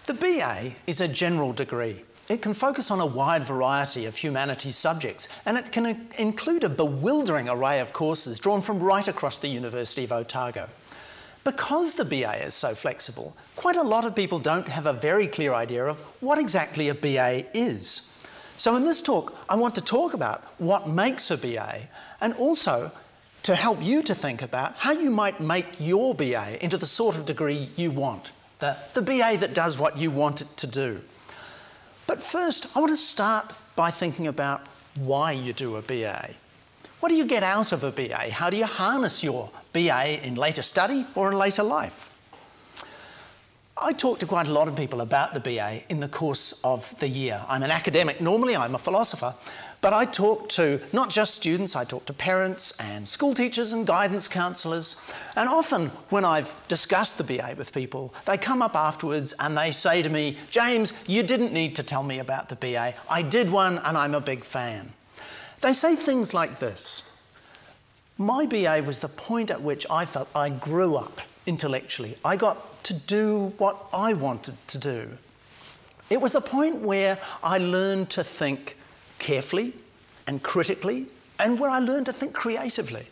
The BA is a general degree. It can focus on a wide variety of humanities subjects, and it can include a bewildering array of courses drawn from right across the University of Otago. Because the BA is so flexible, quite a lot of people don't have a very clear idea of what exactly a BA is. So in this talk, I want to talk about what makes a BA, and also to help you to think about how you might make your BA into the sort of degree you want, the BA that does what you want it to do. But first, I want to start by thinking about why you do a BA. What do you get out of a BA? How do you harness your BA in later study or in later life? I talk to quite a lot of people about the BA in the course of the year. I'm an academic normally, I'm a philosopher, but I talk to not just students, I talk to parents and school teachers and guidance counsellors. And often when I've discussed the BA with people, they come up afterwards and they say to me, "James, you didn't need to tell me about the BA. I did one and I'm a big fan." They say things like this: "My BA was the point at which I felt I grew up intellectually. I got to do what I wanted to do. It was a point where I learned to think carefully and critically, and where I learned to think creatively.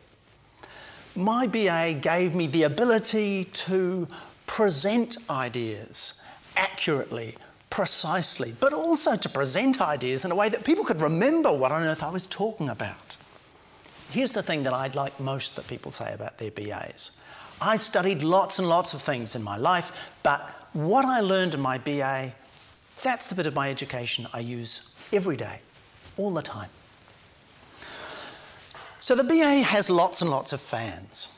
My BA gave me the ability to present ideas accurately, precisely, but also to present ideas in a way that people could remember what on earth I was talking about." Here's the thing that I'd like most that people say about their BAs. "I've studied lots and lots of things in my life, but what I learned in my BA, that's the bit of my education I use every day, all the time." So the BA has lots and lots of fans.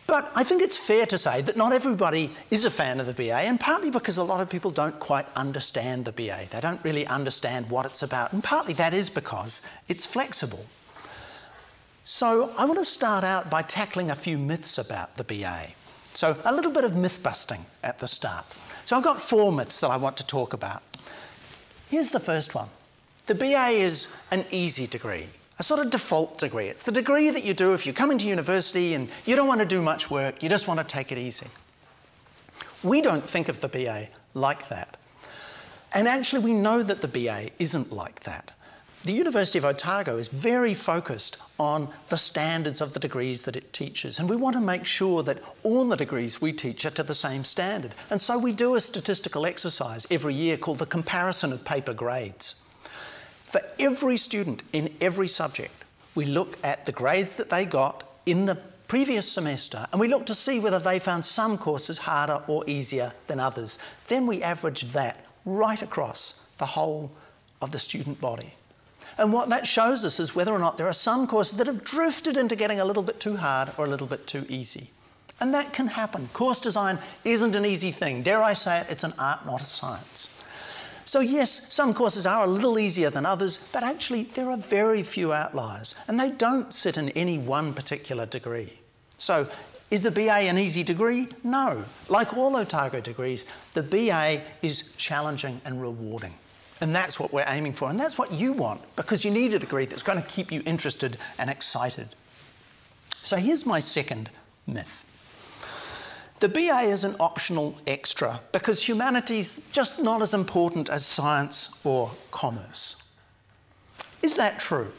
But I think it's fair to say that not everybody is a fan of the BA, and partly because a lot of people don't quite understand the BA. They don't really understand what it's about, and partly that is because it's flexible. So I want to start out by tackling a few myths about the BA. So a little bit of myth busting at the start. So I've got 4 myths that I want to talk about. Here's the first one. The BA is an easy degree, a sort of default degree. It's the degree that you do if you come into university and you don't want to do much work, you just want to take it easy. We don't think of the BA like that. And actually we know that the BA isn't like that. The University of Otago is very focused on the standards of the degrees that it teaches, and we want to make sure that all the degrees we teach are to the same standard. And so we do a statistical exercise every year called the comparison of paper grades. For every student in every subject, we look at the grades that they got in the previous semester, and we look to see whether they found some courses harder or easier than others. Then we average that right across the whole of the student body. And what that shows us is whether or not there are some courses that have drifted into getting a little bit too hard or a little bit too easy. And that can happen. Course design isn't an easy thing. Dare I say it, it's an art, not a science. So yes, some courses are a little easier than others, but actually there are very few outliers, and they don't sit in any one particular degree. So is the BA an easy degree? No. Like all Otago degrees, the BA is challenging and rewarding. And that's what we're aiming for, and that's what you want, because you need a degree that's going to keep you interested and excited. So here's my second myth. The BA is an optional extra because humanity's just not as important as science or commerce. Is that true?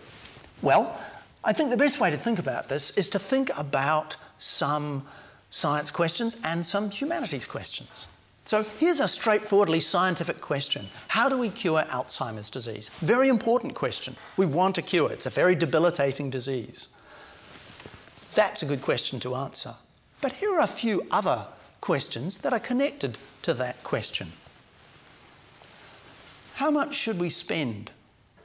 Well, I think the best way to think about this is to think about some science questions and some humanities questions. So here's a straightforwardly scientific question. How do we cure Alzheimer's disease? Very important question. We want a cure. It's a very debilitating disease. That's a good question to answer. But here are a few other questions that are connected to that question. How much should we spend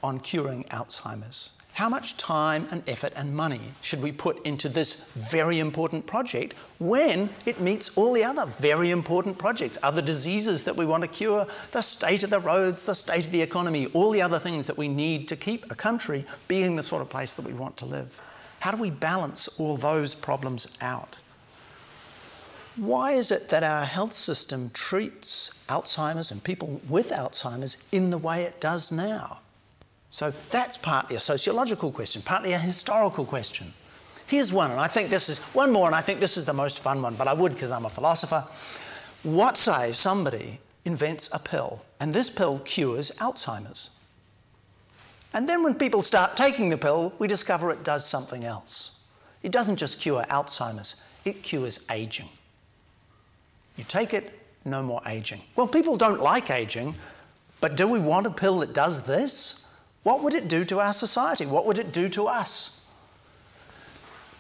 on curing Alzheimer's? How much time and effort and money should we put into this very important project when it meets all the other very important projects, other diseases that we want to cure, the state of the roads, the state of the economy, all the other things that we need to keep a country being the sort of place that we want to live? How do we balance all those problems out? Why is it that our health system treats Alzheimer's and people with Alzheimer's in the way it does now? So that's partly a sociological question, partly a historical question. Here's one, and I think this is one more, and I think this is the most fun one, but I would because I'm a philosopher. What say somebody invents a pill, and this pill cures Alzheimer's. And then when people start taking the pill, we discover it does something else. It doesn't just cure Alzheimer's, it cures aging. You take it, no more aging. Well, people don't like aging, but do we want a pill that does this? What would it do to our society? What would it do to us?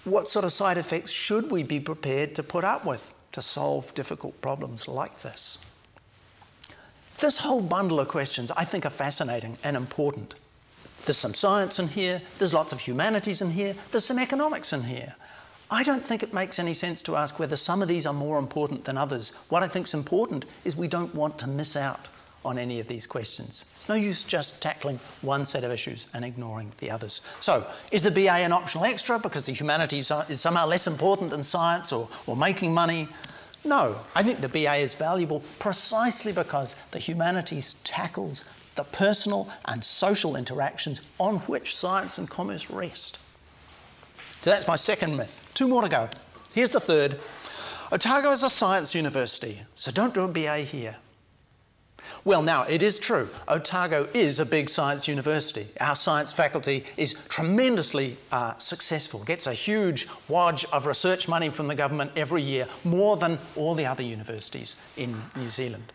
What sort of side effects should we be prepared to put up with to solve difficult problems like this? This whole bundle of questions I think are fascinating and important. There's some science in here, there's lots of humanities in here, there's some economics in here. I don't think it makes any sense to ask whether some of these are more important than others. What I think is important is we don't want to miss out on any of these questions. It's no use just tackling one set of issues and ignoring the others. So, is the BA an optional extra because the humanities is somehow less important than science or making money? No, I think the BA is valuable precisely because the humanities tackles the personal and social interactions on which science and commerce rest. So that's my second myth. 2 more to go. Here's the third. Otago is a science university, so don't do a BA here. Well, now, it is true. Otago is a big science university. Our science faculty is tremendously successful, gets a huge wodge of research money from the government every year, more than all the other universities in New Zealand.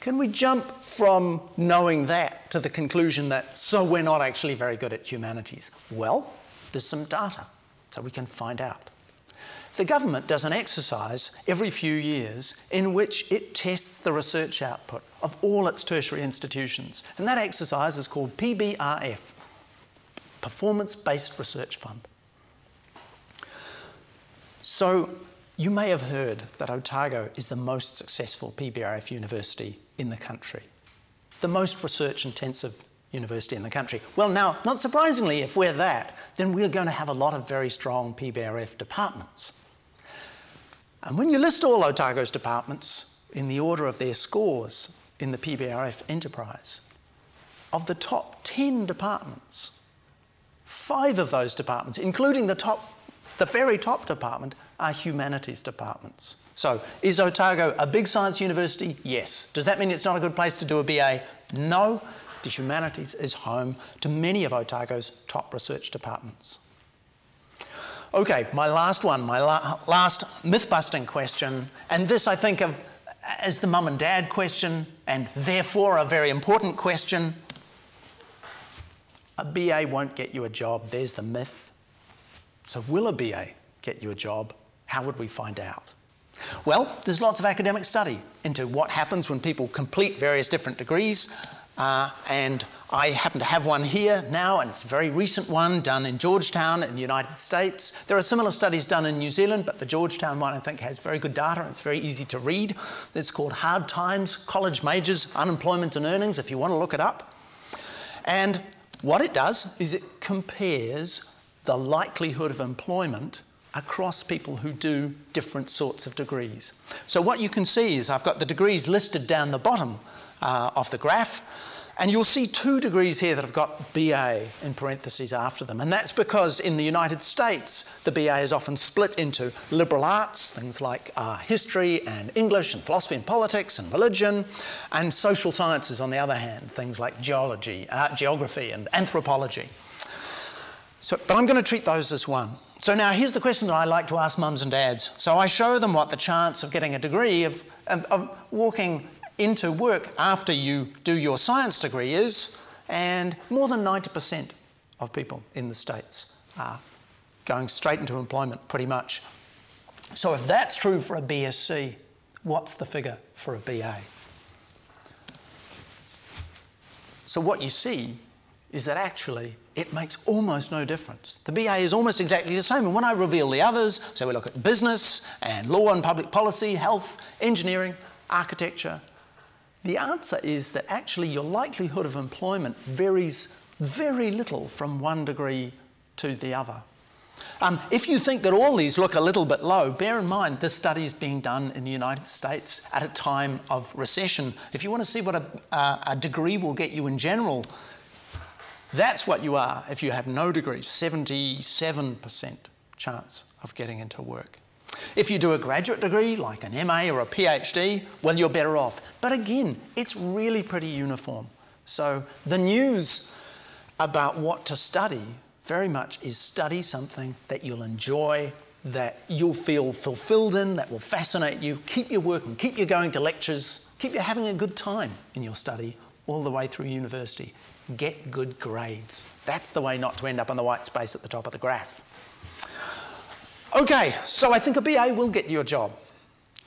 Can we jump from knowing that to the conclusion that, so we're not actually very good at humanities? Well, there's some data, so we can find out. The government does an exercise every few years in which it tests the research output of all its tertiary institutions. And that exercise is called PBRF, Performance-Based Research Fund. So you may have heard that Otago is the most successful PBRF university in the country, the most research-intensive university in the country. Well, now, not surprisingly, if we're that, then we're going to have a lot of very strong PBRF departments. And when you list all Otago's departments in the order of their scores in the PBRF enterprise, of the top 10 departments, 5 of those departments, including the very top department, are humanities departments. So, is Otago a big science university? Yes. Does that mean it's not a good place to do a BA? No. The humanities is home to many of Otago's top research departments. Okay, my last one, my last myth-busting question, and this I think of as the mum and dad question, and therefore a very important question. A BA won't get you a job, there's the myth. So will a BA get you a job? How would we find out? Well, there's lots of academic study into what happens when people complete various different degrees, and I happen to have one here now, and it's a very recent one done in Georgetown in the United States. There are similar studies done in New Zealand, but the Georgetown one I think has very good data and it's very easy to read. It's called Hard Times, College Majors, Unemployment and Earnings, if you want to look it up. And what it does is it compares the likelihood of employment across people who do different sorts of degrees. So what you can see is I've got the degrees listed down the bottom of the graph, and you'll see 2 degrees here that have got BA in parentheses after them, and that's because in the United States the BA is often split into liberal arts, things like history and English and philosophy and politics and religion, and social sciences on the other hand, things like geography and anthropology. But I'm going to treat those as one. So now here's the question that I like to ask mums and dads. So I show them what the chance of getting a degree of walking into work after you do your science degree is, and more than 90% of people in the States are going straight into employment pretty much. So if that's true for a BSc, what's the figure for a BA? So what you see is that actually it makes almost no difference. The BA is almost exactly the same, and when I reveal the others, so we look at business and law and public policy, health, engineering, architecture, the answer is that actually your likelihood of employment varies very little from one degree to the other. If you think that all these look a little bit low, bear in mind this study is being done in the United States at a time of recession. If you want to see what a degree will get you in general, that's what you are if you have no degree, 77% chance of getting into work. If you do a graduate degree, like an MA or a PhD, well, you're better off. But again, it's really pretty uniform. So the news about what to study very much is study something that you'll enjoy, that you'll feel fulfilled in, that will fascinate you, keep you working, keep you going to lectures, keep you having a good time in your study all the way through university. Get good grades. That's the way not to end up on the white space at the top of the graph. Okay, so I think a BA will get you a job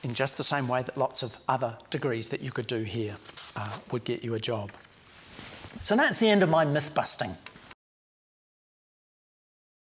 in just the same way that lots of other degrees that you could do here would get you a job. So that's the end of my myth busting.